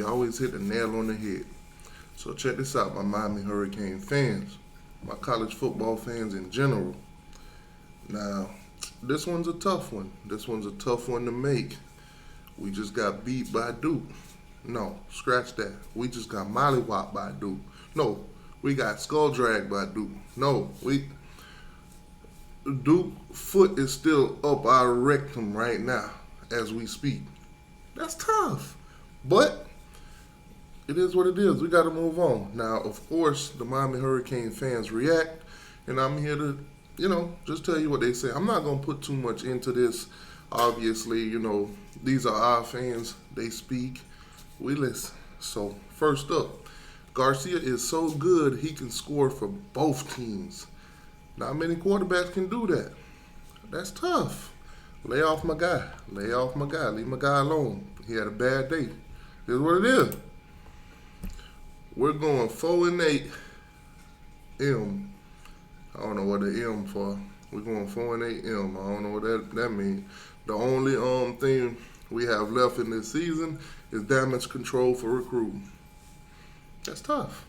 you always hit the nail on the head. So check this out, my Miami Hurricane fans, my college football fans in general. Now, this one's a tough one. This one's a tough one to make. We just got beat by Duke. No, scratch that. We just got mollywopped by Duke. No, we got skull dragged by Duke. No, Duke foot is still up our rectum right now as we speak. That's tough. But it is what it is. We got to move on. Now, of course, the Miami Hurricane fans react, and I'm here to, just tell you what they say. I'm not going to put too much into this. Obviously, these are our fans. They speak. We listen. So, first up, Garcia is so good he can score for both teams. Not many quarterbacks can do that. That's tough. Lay off my guy. Lay off my guy. Leave my guy alone. He had a bad day. This is what it is. We're going 4-8 M. I don't know what the M for. We're going 4-8 M. I don't know what that means. The only thing we have left in this season is damage control for recruiting. That's tough.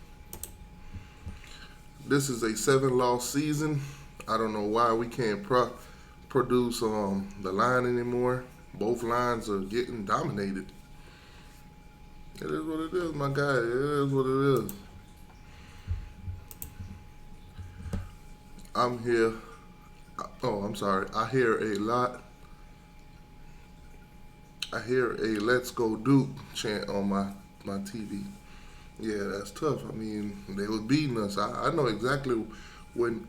This is a 7-loss season. I don't know why we can't produce the line anymore. Both lines are getting dominated. It is what it is, my guy. It is what it is. I'm here. Oh, I'm sorry. I hear a lot. I hear a "Let's Go Duke" chant on my TV. Yeah, that's tough. I mean, they was beating us. I know exactly when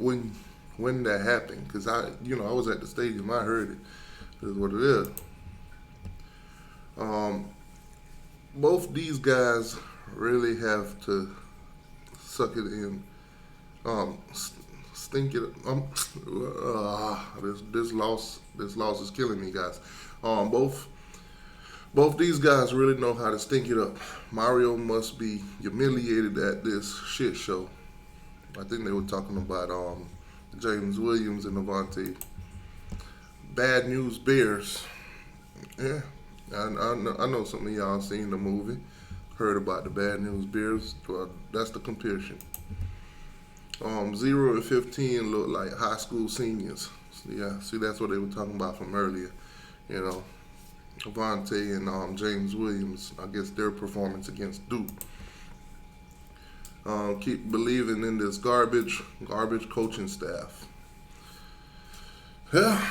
that happened because I was at the stadium. I heard it. This is what it is. Both these guys really have to suck it in. Stink it. This loss is killing me, guys. Both these guys really know how to stink it up. Mario must be humiliated at this shit show. I think they were talking about James Williams and Avante. Bad News Bears. Yeah, I know some of y'all seen the movie, heard about the Bad News Bears. Well, that's the comparison. 0 and 15 look like high school seniors. Yeah, see, that's what they were talking about from earlier. Avante and James Williams, I guess their performance against Duke. Keep believing in this garbage coaching staff. Yeah.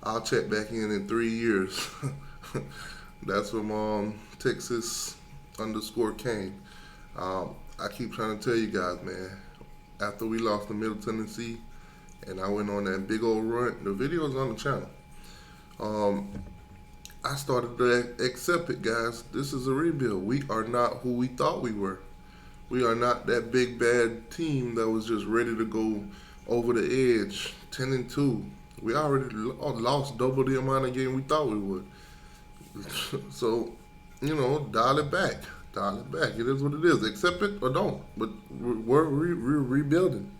I'll check back in 3 years. That's from Texas _Kane. I keep trying to tell you guys, man, after we lost to Middle Tennessee and I went on that big old run, the video's on the channel. I started to accept it, guys. This is a rebuild. We are not who we thought we were. We are not that big bad team that was just ready to go over the edge, 10-2. We already lost double the amount of game we thought we would. So, dial it back. Dial it back. It is what it is. Accept it or don't. But we're rebuilding.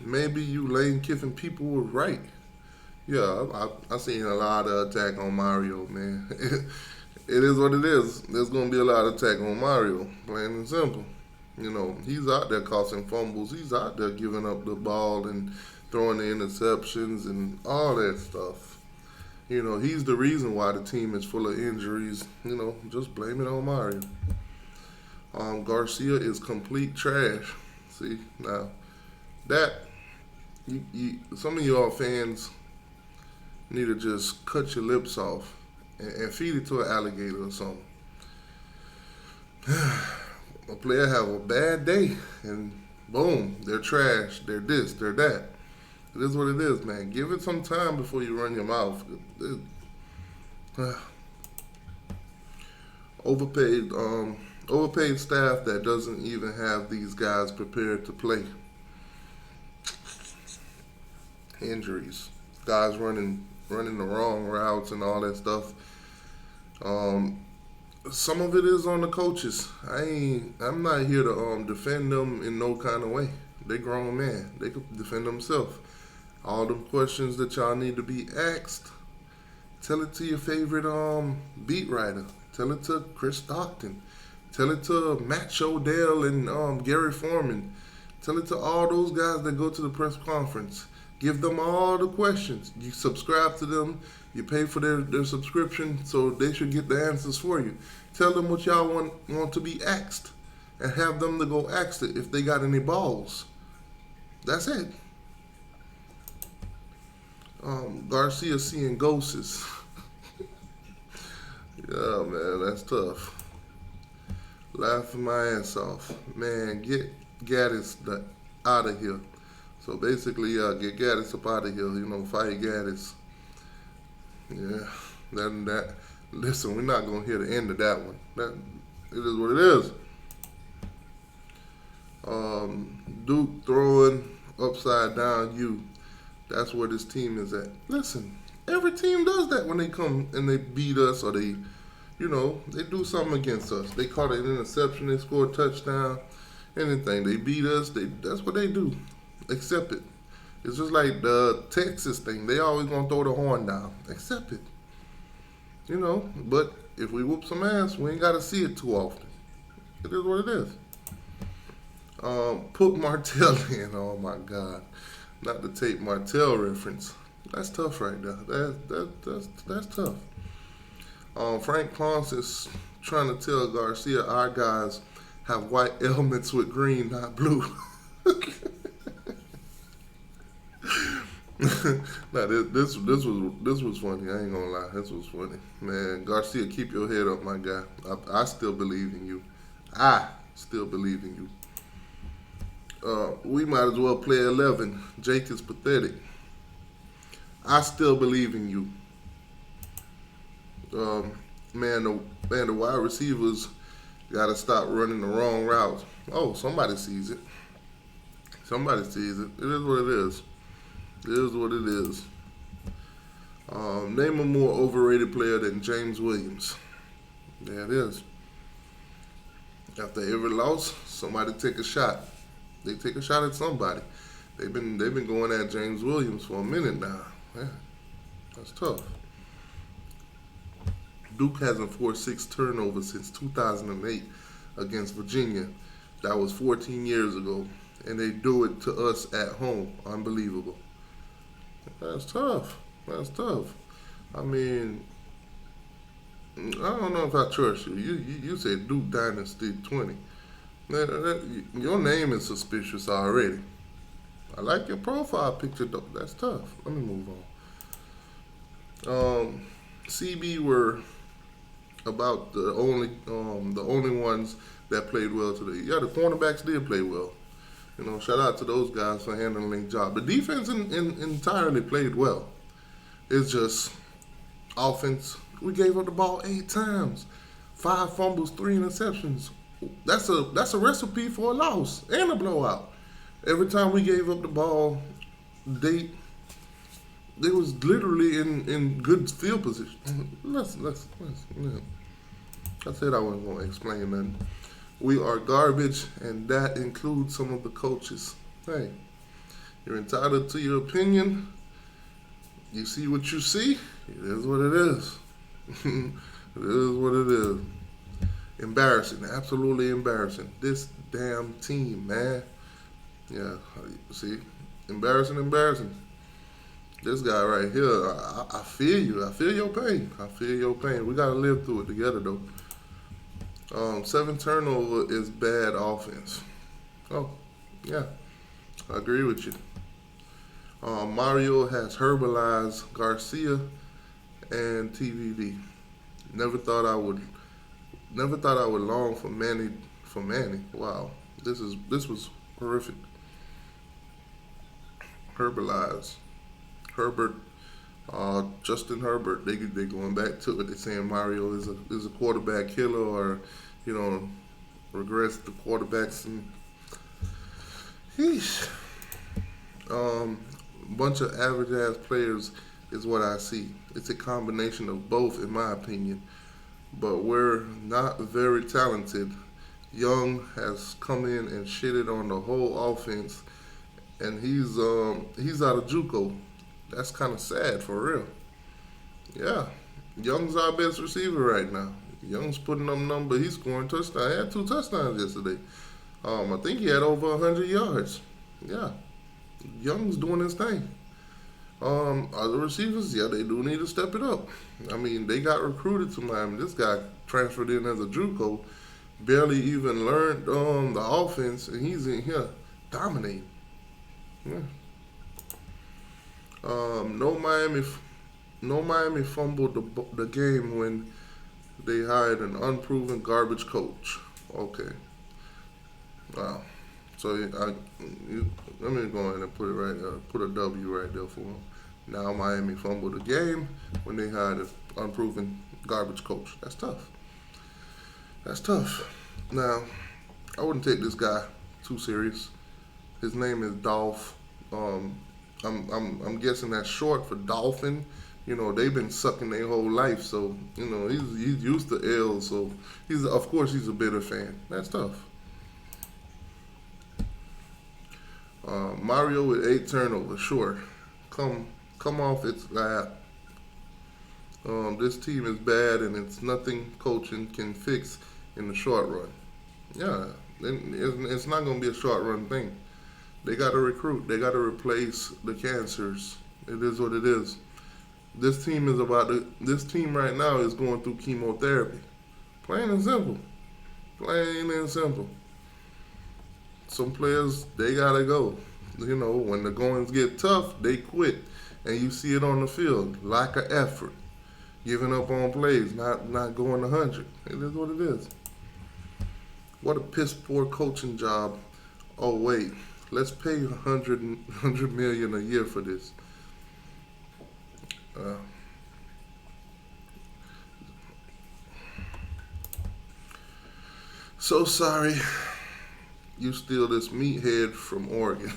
Maybe you Lane Kiffin people were right. Yeah, I seen a lot of attack on Mario, man. It is what it is. There's going to be a lot of attack on Mario, plain and simple. He's out there causing fumbles. He's out there giving up the ball and throwing the interceptions and all that stuff. He's the reason why the team is full of injuries. Just blame it on Mario. Garcia is complete trash. See, now, that, some of y'all fans need to just cut your lips off and feed it to an alligator or something. A player have a bad day and boom, they're trash, they're this, they're that. It is what it is, man. Give it some time before you run your mouth. Overpaid staff that doesn't even have these guys prepared to play. Injuries, guys running the wrong routes and all that stuff. Some of it is on the coaches. I'm not here to defend them in no kind of way. They grown man. They can defend themselves. All them questions that y'all need to be asked, Tell it to your favorite beat writer. Tell it to Chris Stockton. Tell it to Matt Shodell and Gary Foreman. Tell it to all those guys that go to the press conference. Give them all the questions. You subscribe to them. You pay for their subscription, so they should get the answers for you. Tell them what y'all want to be asked, and have them to go ask it if they got any balls. That's it. Garcia seeing ghosts. Yeah, man, that's tough. Laughing my ass off. Man, get Gaddis out of here. So basically, get Gaddis up out of here. Fight Gaddis. Yeah, that. Listen, we're not gonna hear the end of that one. That it is what it is. Duke throwing upside down U. That's where this team is at. Listen, every team does that when they come and they beat us, or they do something against us. They caught an interception, they score a touchdown, anything. They beat us, that's what they do. Accept it. It's just like the Texas thing. They always gonna throw the horn down. Accept it. But if we whoop some ass, we ain't gotta see it too often. It is what it is. Put Martell in. Oh my God. Not the Tate Martell reference. That's tough right there. That's tough. Frank Ponce is trying to tell Garcia our guys have white helmets with green, not blue. Nah, this was funny. I ain't gonna lie. This was funny, man. Garcia, keep your head up, my guy. I still believe in you. I still believe in you. We might as well play 11. Jake is pathetic. I still believe in you. The wide receivers got to stop running the wrong routes. Oh, somebody sees it. Somebody sees it. It is what it is. It is what it is. Name a more overrated player than James Williams. There it is. After every loss, somebody take a shot. They take a shot at somebody. They've been going at James Williams for a minute now. Man, that's tough. Duke hasn't forced 6 turnovers since 2008 against Virginia. That was 14 years ago. And they do it to us at home. Unbelievable. That's tough. That's tough. I mean, I don't know if I trust you. You said Duke Dynasty 20. Your name is suspicious already. I like your profile picture though. That's tough. Let me move on. CB were about the only ones that played well today. Yeah, the cornerbacks did play well. Shout out to those guys for handling their job. The defense entirely played well. It's just offense. We gave up the ball 8 times, 5 fumbles, 3 interceptions. That's a recipe for a loss and a blowout. Every time we gave up the ball, they was literally in good field position. Let's yeah. I said I wasn't going to explain nothing. We are garbage, and that includes some of the coaches. Hey, you're entitled to your opinion. You see what you see. It is what it is. It is what it is. Embarrassing, absolutely embarrassing. This damn team, man. Yeah, see, embarrassing. This guy right here, I feel you. I feel your pain. I feel your pain. We gotta live through it together, though. 7 turnover is bad offense. Oh, yeah, I agree with you. Mario has herbalized Garcia and TVD. Never thought I would long for Manny. Wow, this was horrific. Herbalized. Herbert, Justin Herbert. They going back to it. They're saying Mario is a quarterback killer, or regress the quarterbacks. And bunch of average ass players is what I see. It's a combination of both, in my opinion. But we're not very talented. Young has come in and shitted on the whole offense, and he's out of JUCO. That's kind of sad, for real. Yeah, Young's our best receiver right now. Young's putting up number. He's scoring touchdowns. He had 2 touchdowns yesterday. I think he had over 100 yards. Yeah, Young's doing his thing. Other receivers, yeah, they do need to step it up. I mean, they got recruited to Miami. This guy transferred in as a JUCO, barely even learned the offense, and he's in here dominating. Yeah. No Miami, no Miami fumbled the game when they hired an unproven garbage coach. Okay, wow. So let me go ahead and put it right there. Put a W right there for them. Now Miami fumbled the game when they had an unproven garbage coach. That's tough. That's tough. Now, I wouldn't take this guy too serious. His name is Dolph. Um, I'm guessing that's short for dolphin. You know, they've been sucking their whole life, so you know he's used to L's. So he's of course he's a bitter fan. That's tough. Mario with 8 turnovers. Sure, come come off its lap. This team is bad, and it's nothing coaching can fix in the short run. Yeah, it's not going to be a short run thing. They got to recruit. They got to replace the cancers. It is what it is. This team is about to. This team right now is going through chemotherapy. Plain and simple. Plain and simple. Some players they gotta go. You know, when the goings get tough, they quit, and you see it on the field. Lack of effort, giving up on plays, not going 100. It is what it is. What a piss poor coaching job. Oh wait, let's pay 100 million a year for this. Uh, so sorry, you steal this meathead from Oregon.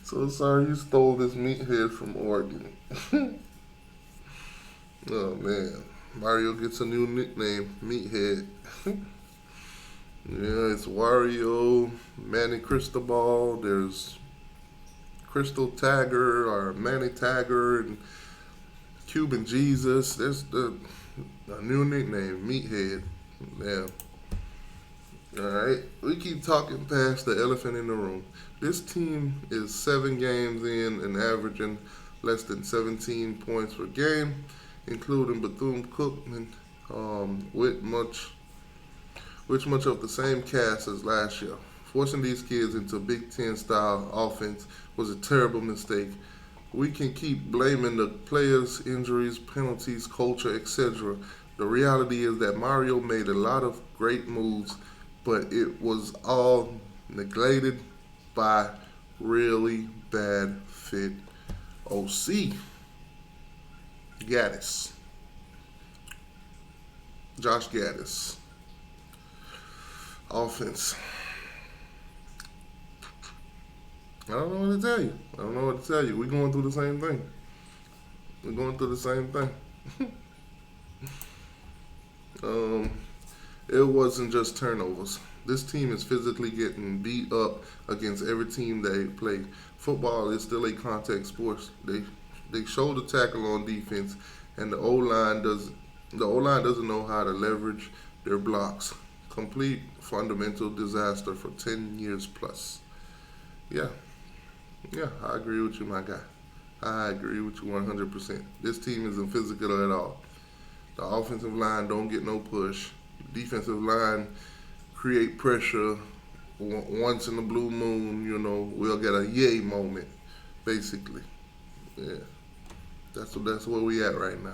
So sorry you stole this meathead from Oregon. Oh man, Mario gets a new nickname, Meathead. Yeah, it's Wario, Manny Cristobal. There's Crystal Tagger or Manny Tagger and Cuban Jesus. There's the a new nickname, Meathead. Yeah. All right, we keep talking past the elephant in the room. This team is 7 games in and averaging less than 17 points per game, including Bethune Cookman, with much of the same cast as last year. Forcing these kids into Big Ten style offense was a terrible mistake. We can keep blaming the players, injuries, penalties, culture, etc. The reality is that Mario made a lot of great moves, but it was all neglected by really bad fit OC Gaddis, Josh Gaddis. Offense. I don't know what to tell you. I don't know what to tell you. We're going through the same thing. We're going through the same thing. um, it wasn't just turnovers. This team is physically getting beat up against every team they play. Football is still a contact sport. They shoulder tackle on defense, and the O line doesn't know how to leverage their blocks. Complete fundamental disaster for 10 years plus. Yeah, yeah, I agree with you, my guy. I agree with you 100%. This team isn't physical at all. The offensive line don't get no push. The defensive line create pressure once in the blue moon. You know, we'll get a yay moment, basically. Yeah, that's where we at right now.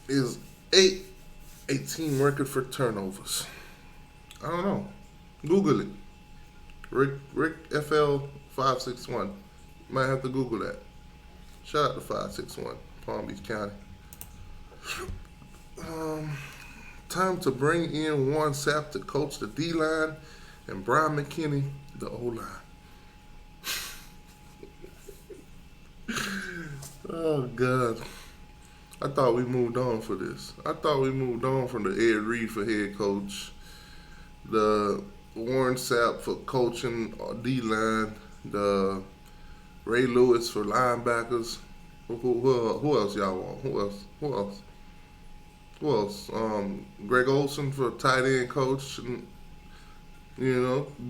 Is a team record for turnovers? I don't know. Google it. Rick FL 561. Might have to Google that. Shout out to 561, Palm Beach County. Um, Time to bring in Warren Sapp to coach the D line and Brian McKinney the O line. Oh God. I thought we moved on for this. I thought we moved on from the Ed Reed for head coach, the Warren Sapp for coaching D line, the Ray Lewis for linebackers. Who else y'all want? Who else? Who else? Who else? Greg Olson for tight end coach. And,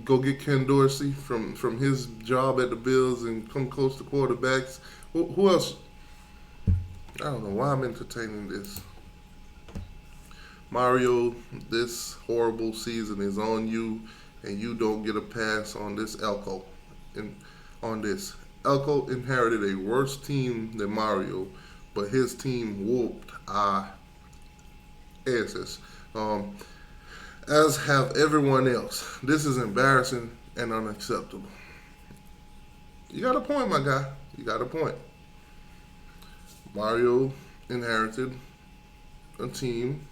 go get Ken Dorsey from his job at the Bills and come coach the quarterbacks. Who else? I don't know why I'm entertaining this. Mario, this horrible season is on you, and you don't get a pass on this Elko. And on this, Elko inherited a worse team than Mario, but his team whooped our asses. As have everyone else. This is embarrassing and unacceptable. You got a point, my guy. You got a point. Mario inherited a team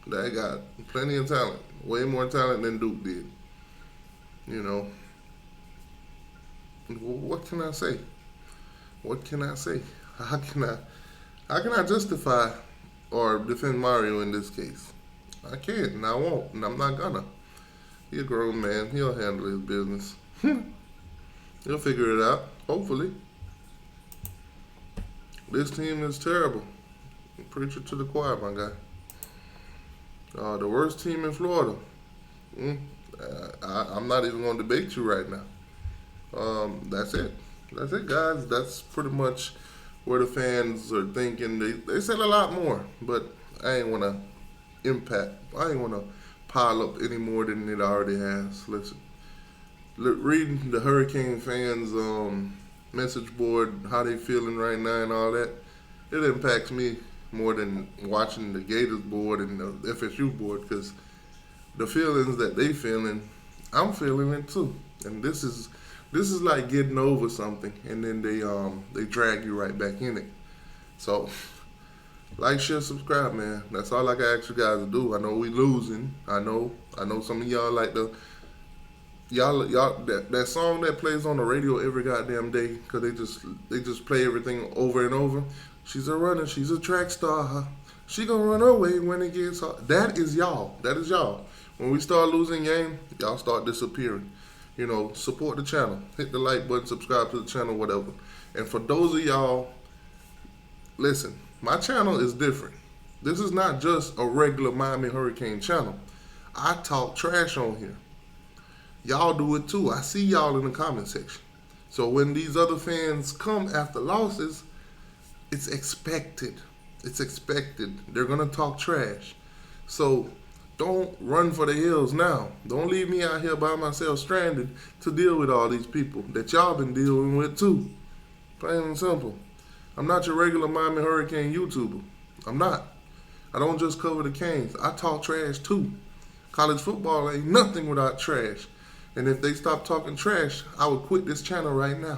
that got plenty of talent, way more talent than Duke did. What can I say? What can I say? How can I justify or defend Mario in this case? I can't, and I won't, and I'm not gonna. He's a grown man. He'll handle his business. He'll figure it out, hopefully. This team is terrible. Preach it to the choir, my guy. The worst team in Florida. I'm not even going to debate you right now. That's it. That's it, guys. That's pretty much where the fans are thinking. They said a lot more, but I ain't want to I ain't want to pile up any more than it already has. Listen, reading the Hurricane fans' message board, how they feeling right now and all that, it impacts me more than watching the Gators board and the FSU board, because the feelings that they feeling, I'm feeling it too. And this is like getting over something, and then they drag you right back in it. So, like, share, subscribe, man. That's all I can ask you guys to do. I know we losing. I know some of y'all like that song that plays on the radio every goddamn day, because they just play everything over and over. She's a runner. She's a track star. She gonna run away when it gets hard. That is y'all. That is y'all. When we start losing game, y'all start disappearing. Support the channel. Hit the like button, subscribe to the channel, whatever. And for those of y'all, listen, my channel is different. This is not just a regular Miami Hurricane channel. I talk trash on here. Y'all do it too. I see y'all in the comment section. So when these other fans come after losses, it's expected. It's expected. They're going to talk trash. So don't run for the hills now. Don't leave me out here by myself stranded to deal with all these people that y'all been dealing with too. Plain and simple. I'm not your regular Miami Hurricane YouTuber. I'm not. I don't just cover the Canes. I talk trash too. College football ain't nothing without trash. And if they stop talking trash, I would quit this channel right now.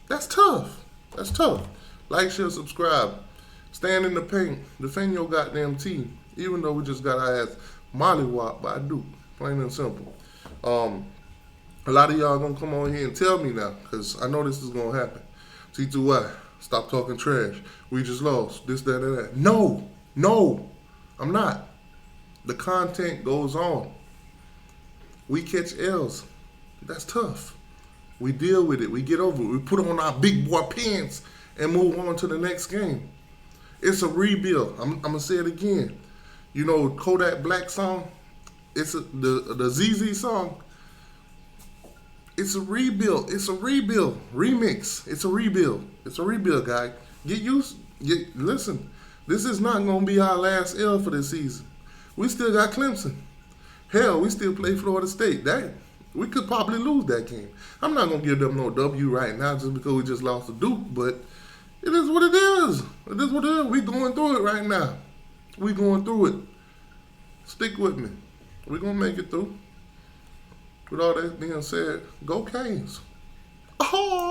That's tough. That's tough. Like, share, subscribe. Stand in the paint. Defend your goddamn team. Even though we just got our ass mollywopped by Duke. Plain and simple. A lot of y'all gonna come on here and tell me now, because I know this is gonna happen. T2Y, stop talking trash. We just lost. This, that, and that. No, I'm not. The content goes on. We catch L's. That's tough. We deal with it. We get over it. We put on our big boy pants and move on to the next game. It's a rebuild. I'm going to say it again. Kodak Black song? It's the ZZ song. It's a rebuild. It's a rebuild. Remix. It's a rebuild. It's a rebuild, guy. Listen. This is not going to be our last L for this season. We still got Clemson. Hell, we still play Florida State. We could probably lose that game. I'm not going to give them no W right now just because we just lost to Duke, but it is what it is. It is what it is. We going through it right now. We going through it. Stick with me. We're going to make it through. With all that being said, go Canes. Oh!